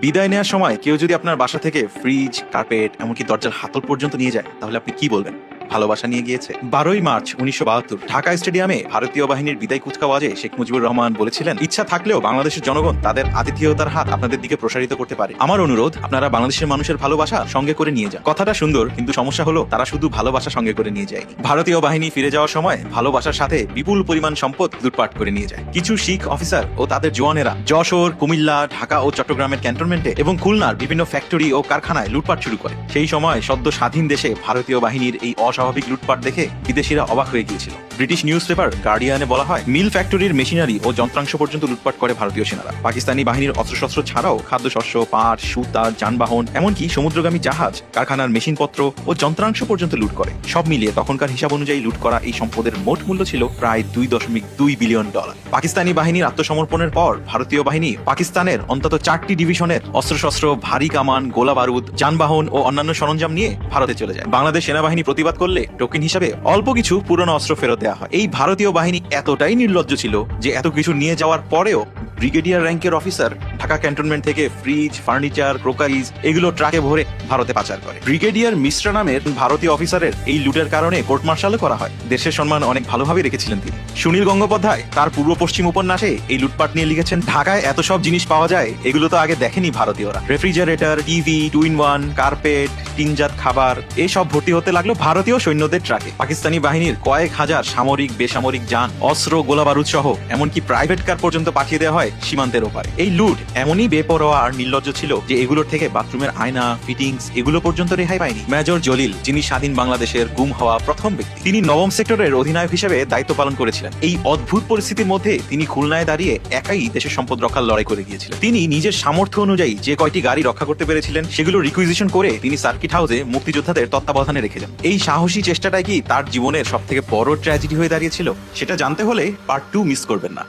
বিদায় নেওয়ার সময় কেউ যদি আপনার বাসা থেকে ফ্রিজ, কার্পেট, এমনকি দরজার হাতল পর্যন্ত নিয়ে যায়, তাহলে আপনি কি বলবেন? ভালোবাসা নিয়ে গিয়েছে। 12ই মার্চ 1972 ঢাকা স্টেডিয়ামে ভারতীয় বাহিনীর বিদায় কুচকাওয়াজে শেখ মুজিবুর রহমান বলেছিলেন, ইচ্ছা থাকলেও বাংলাদেশের জনগণ তাদের আতিথেয়তার হাত আপনাদের দিকে প্রসারিত করতে পারে। আমার অনুরোধ, আপনারা বাংলাদেশের মানুষের ভালোবাসা সঙ্গে করে নিয়ে যান। কথাটা সুন্দর, কিন্তু সমস্যা হলো তারা শুধু ভালোবাসা সঙ্গে করে নিয়ে যায়নি। ভারতীয় বাহিনী ফিরে যাওয়ার সময় ভালোবাসার সাথে বিপুল পরিমাণ সম্পদ লুটপাট করে নিয়ে যায়। কিছু শিখ অফিসার ও তাদের জওয়ানেরা যশোর, কুমিল্লা, ঢাকা ও চট্টগ্রামের ক্যান্টনমেন্টে এবং খুলনার বিভিন্ন ফ্যাক্টরি ও কারখানায় লুটপাট শুরু করে। সেই সময় সদ্য স্বাধীন দেশে ভারতীয় বাহিনীর এই অস্বাভাবিক লুটপাট দেখে বিদেশিরা অবাক হয়ে গিয়েছিল। ব্রিটিশ নিউজ পেপার গার্ডিয়ানে বলা হয়, মিল ফ্যাক্টরির মেশিনারি ও যন্ত্রাংশ পর্যন্ত লুটপাট করে ভারতীয় সেনারা। পাকিস্তানি বাহিনীর অস্ত্রশস্ত্র ছাড়াও খাদ্যশস্য, পাট, সুতা, যানবাহন, এমনকি সমুদ্রগামী জাহাজ, কারখানার মেশিনপত্র ও যন্ত্রাংশ পর্যন্ত লুট করে। সব মিলিয়ে তখনকার হিসাব অনুযায়ী লুট করা এই সম্পদের মোট মূল্য ছিল প্রায় $2.2 বিলিয়ন। পাকিস্তানি বাহিনীর আত্মসমর্পণের পর ভারতীয় বাহিনী পাকিস্তানের অন্তত 4টি ডিভিশনের অস্ত্রশস্ত্র, ভারী কামান, গোলা বারুদ, যানবাহন ও অন্যান্য সরঞ্জাম নিয়ে ভারতে চলে যায়। বাংলাদেশ সেনাবাহিনী প্রতিবাদ করলে টোকেন হিসাবে অল্প কিছু পুরনো অস্ত্র ফেরত দেওয়া হয়। এই ভারতীয় বাহিনী এতটাই নির্লজ্জ ছিল যে এত কিছু নিয়ে যাওয়ার পরেও ব্রিগেডিয়ার র্যাঙ্কের অফিসার ঢাকা ক্যান্টনমেন্ট থেকে ফ্রিজ, ফার্নিচার, ক্রোকারিজ এগুলো ট্রাকে ভরে ভারতে পাচার করে। ব্রিগেডিয়ার মিশ্রা নামের ভারতীয় অফিসারের এই লুটের কারণে কোর্ট মার্শালও করা হয়। দেশের সম্মান অনেক ভালোভাবে রেখেছিলেন তিনি। সুনীল গঙ্গোপাধ্যায় তার পূর্ব পশ্চিম উপন্যাসে এই লুটপাট নিয়ে লিখেছেন, ঢাকায় এত সব জিনিস পাওয়া যায়, এগুলো তো আগে দেখেনি ভারতীয়রা। রেফ্রিজারেটর, টিভি, 2-in-1, কার্পেট, টিনজাত খাবার এসব ভর্তি হতে লাগলো ভারতীয় সৈন্যদের ট্রাকে। পাকিস্তানি বাহিনীর কয়েক হাজার সামরিক, বেসামরিক যান, অস্ত্র, গোলা বারুদ সহ এমনকি প্রাইভেট কার পর্যন্ত পাঠিয়ে দেওয়া হয় সীমান্তের ওপারে। এই লুট এমনই বেপরোয়া আর নির্লজ্জ ছিল যে এগুলোর থেকে বাথরুমের আয়না, ফিটিংস এগুলো পর্যন্ত রেহাই পায়নি। মেজর জলিল, যিনি স্বাধীন বাংলাদেশের গুম হওয়া প্রথম ব্যক্তি, তিনি নবম সেক্টরের অধিনায়ক হিসেবে দায়িত্ব পালন করেছিলেন। এই অদ্ভুত পরিস্থিতির মধ্যে তিনি খুলনায় দাঁড়িয়ে একাই দেশের সম্পদ রক্ষার লড়াই করে গিয়েছিলেন। তিনি নিজের সামর্থ্য অনুযায়ী যে কয়টি গাড়ি রক্ষা করতে পেরেছিলেন সেগুলো রিকুইজিশন করে তিনি সার্কিট হাউসে মুক্তিযোদ্ধাদের তত্ত্বাবধানে রেখে যান। এই সাহসী চেষ্টাটাই কি তার জীবনের সবথেকে বড় ট্র্যাজেডি হয়ে দাঁড়িয়েছিল? সেটা জানতে হলে পার্ট 2 মিস করবেন না।